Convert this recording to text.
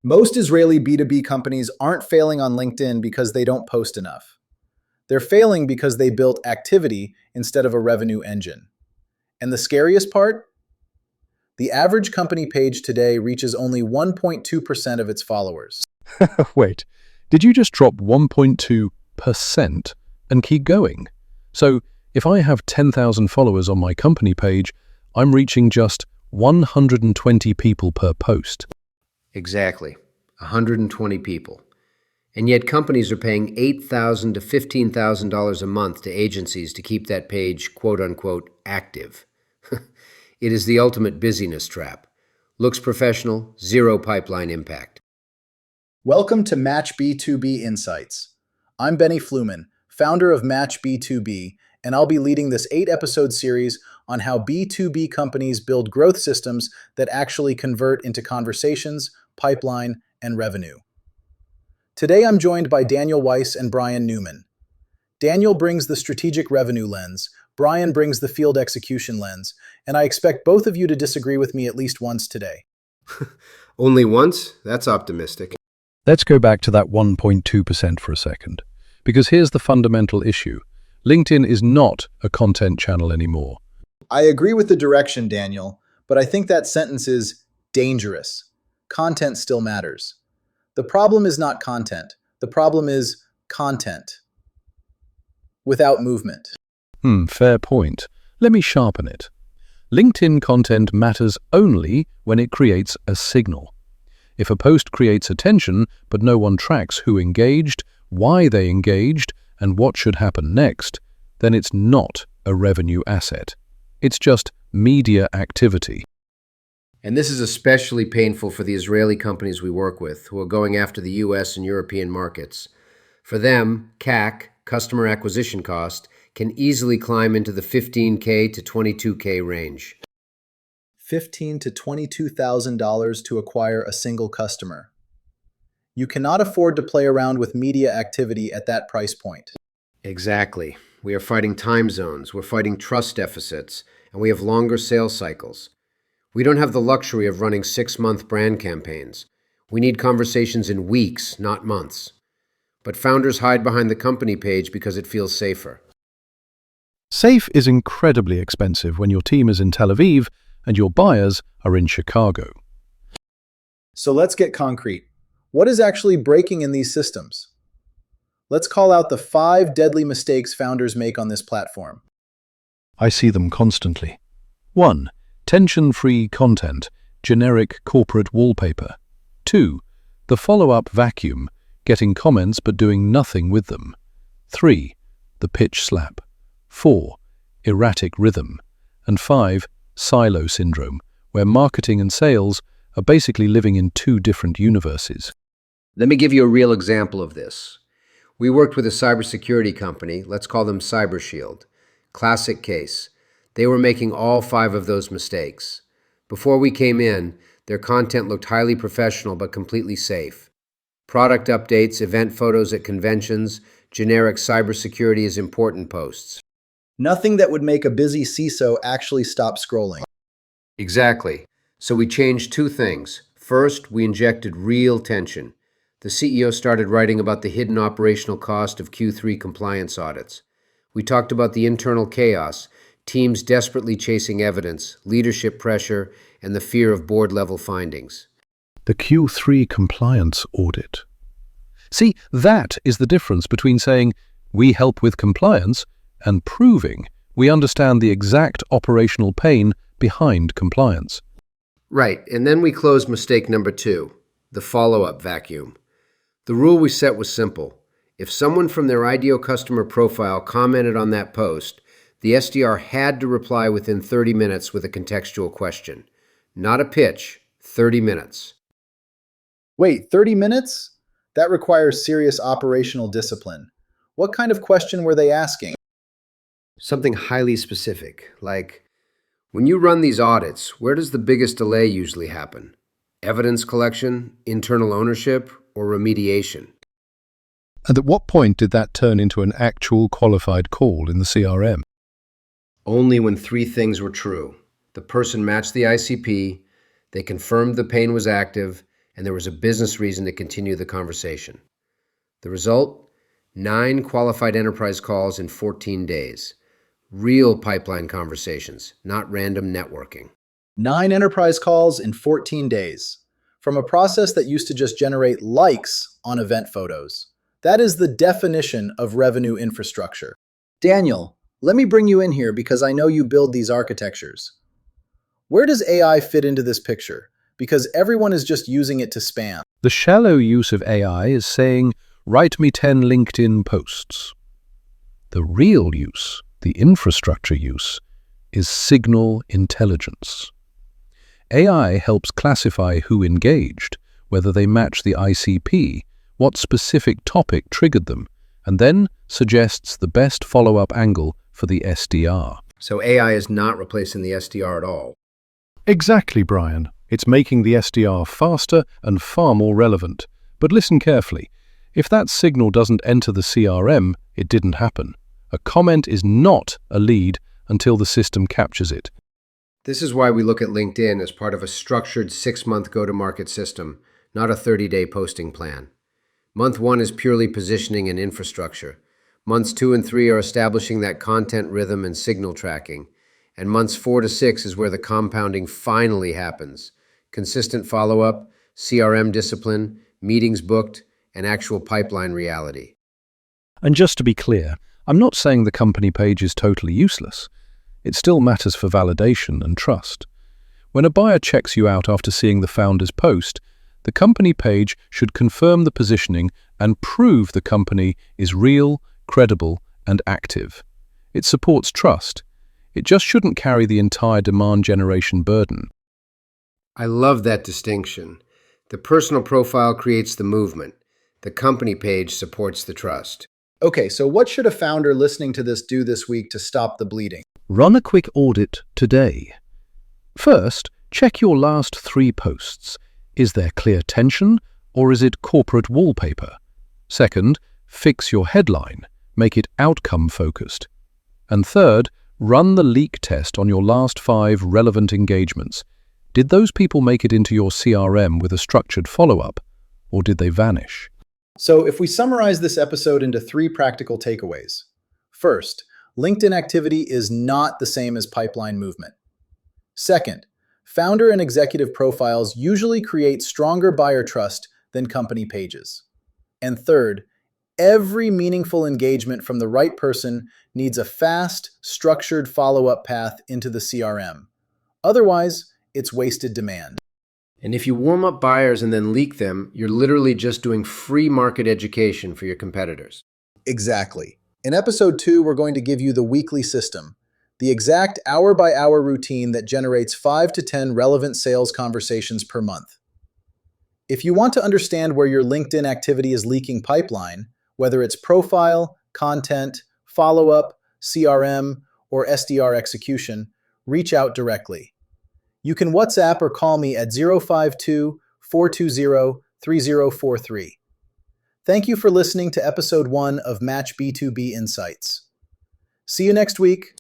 Most Israeli B2B companies aren't failing on LinkedIn because they don't post enough. They're failing because they built activity instead of a revenue engine. And the scariest part? The average company page today reaches only 1.2% of its followers. Wait, did you just drop 1.2% and keep going? So, if I have 10,000 followers on my company page, I'm reaching just 120 people per post. Exactly, 120 people. And yet companies are paying $8,000 to $15,000 a month to agencies to keep that page quote-unquote active. It is the ultimate busyness trap. Looks professional, zero pipeline impact. Welcome to MATCH B2B Insights. I'm Benny Fluman, founder of MATCH B2B, and I'll be leading this 8-episode series on how B2B companies build growth systems that actually convert into conversations, pipeline, and revenue. Today I'm joined by Daniel Weiss and Brian Newman. Daniel brings the strategic revenue lens, Brian brings the field execution lens, and I expect both of you to disagree with me at least once today. Only once? That's optimistic. Let's go back to that 1.2% for a second, because here's the fundamental issue. LinkedIn is not a content channel anymore. I agree with the direction, Daniel, but I think that sentence is dangerous. Content still matters. The problem is not content. The problem is content without movement. Fair point. Let me sharpen it. LinkedIn content matters only when it creates a signal. If a post creates attention, but no one tracks who engaged, why they engaged, and what should happen next, then it's not a revenue asset. It's just media activity. And this is especially painful for the Israeli companies we work with, who are going after the US and European markets. For them, CAC, customer acquisition cost, can easily climb into the $15K to $22K range. $15,000 to $22,000 to acquire a single customer. You cannot afford to play around with media activity at that price point. Exactly. We are fighting time zones, we're fighting trust deficits, and we have longer sales cycles. We don't have the luxury of running 6-month brand campaigns. We need conversations in weeks, not months. But founders hide behind the company page because it feels safer. Safe is incredibly expensive when your team is in Tel Aviv and your buyers are in Chicago. So let's get concrete. What is actually breaking in these systems? Let's call out the 5 deadly mistakes founders make on this platform. I see them constantly. 1. Tension-free content, generic corporate wallpaper. 2. The follow-up vacuum, getting comments but doing nothing with them. 3. The pitch slap. 4. Erratic rhythm. And 5. Silo syndrome, where marketing and sales are basically living in 2 different universes. Let me give you a real example of this. We worked with a cybersecurity company, let's call them CyberShield. Classic case. They were making all 5 of those mistakes. Before we came in, their content looked highly professional but completely safe. Product updates, event photos at conventions, generic cybersecurity is important posts. Nothing that would make a busy CISO actually stop scrolling. Exactly. So we changed 2 things. First, we injected real tension. The CEO started writing about the hidden operational cost of Q3 compliance audits. We talked about the internal chaos, teams desperately chasing evidence, leadership pressure, and the fear of board-level findings. The Q3 compliance audit. See, that is the difference between saying, we help with compliance, and proving we understand the exact operational pain behind compliance. Right, and then we closed mistake number 2, the follow-up vacuum. The rule we set was simple. If someone from their ideal customer profile commented on that post, the SDR had to reply within 30 minutes with a contextual question. Not a pitch, 30 minutes. Wait, 30 minutes? That requires serious operational discipline. What kind of question were they asking? Something highly specific, like, when you run these audits, where does the biggest delay usually happen? Evidence collection, internal ownership, or remediation? And at what point did that turn into an actual qualified call in the CRM? Only when 3 things were true. The person matched the ICP, they confirmed the pain was active, and there was a business reason to continue the conversation. The result? 9 qualified enterprise calls in 14 days. Real pipeline conversations, not random networking. 9 enterprise calls in 14 days. From a process that used to just generate likes on event photos. That is the definition of revenue infrastructure. Daniel, let me bring you in here because I know you build these architectures. Where does AI fit into this picture? Because everyone is just using it to spam. The shallow use of AI is saying, write me 10 LinkedIn posts. The real use, the infrastructure use, is signal intelligence. AI helps classify who engaged, whether they match the ICP, what specific topic triggered them, and then suggests the best follow-up angle for the SDR. So AI is not replacing the SDR at all. Exactly, Brian. It's making the SDR faster and far more relevant. But listen carefully. If that signal doesn't enter the CRM, it didn't happen. A comment is not a lead until the system captures it. This is why we look at LinkedIn as part of a structured 6-month go-to-market system, not a 30-day posting plan. Month 1 is purely positioning and infrastructure. Months 2 and 3 are establishing that content rhythm and signal tracking. And months 4 to 6 is where the compounding finally happens. Consistent follow-up, CRM discipline, meetings booked, and actual pipeline reality. And just to be clear, I'm not saying the company page is totally useless. It still matters for validation and trust. When a buyer checks you out after seeing the founder's post, the company page should confirm the positioning and prove the company is real, credible, and active. It supports trust. It just shouldn't carry the entire demand generation burden. I love that distinction. The personal profile creates the movement. The company page supports the trust. Okay, so what should a founder listening to this do this week to stop the bleeding? Run a quick audit today. First, check your last 3 posts. Is there clear tension, or is it corporate wallpaper? Second, fix your headline. Make it outcome-focused. And third, run the leak test on your last 5 relevant engagements. Did those people make it into your CRM with a structured follow-up, or did they vanish? So if we summarize this episode into 3 practical takeaways. First, LinkedIn activity is not the same as pipeline movement. Second, founder and executive profiles usually create stronger buyer trust than company pages. And third, every meaningful engagement from the right person needs a fast, structured follow-up path into the CRM. Otherwise, it's wasted demand. And if you warm up buyers and then leak them, you're literally just doing free market education for your competitors. Exactly. In episode 2, we're going to give you the weekly system, the exact hour-by-hour routine that generates 5 to 10 relevant sales conversations per month. If you want to understand where your LinkedIn activity is leaking pipeline, whether it's profile, content, follow-up, CRM, or SDR execution, reach out directly. You can WhatsApp or call me at 052-420-3043. Thank you for listening to episode 1 of Match B2B Insights. See you next week.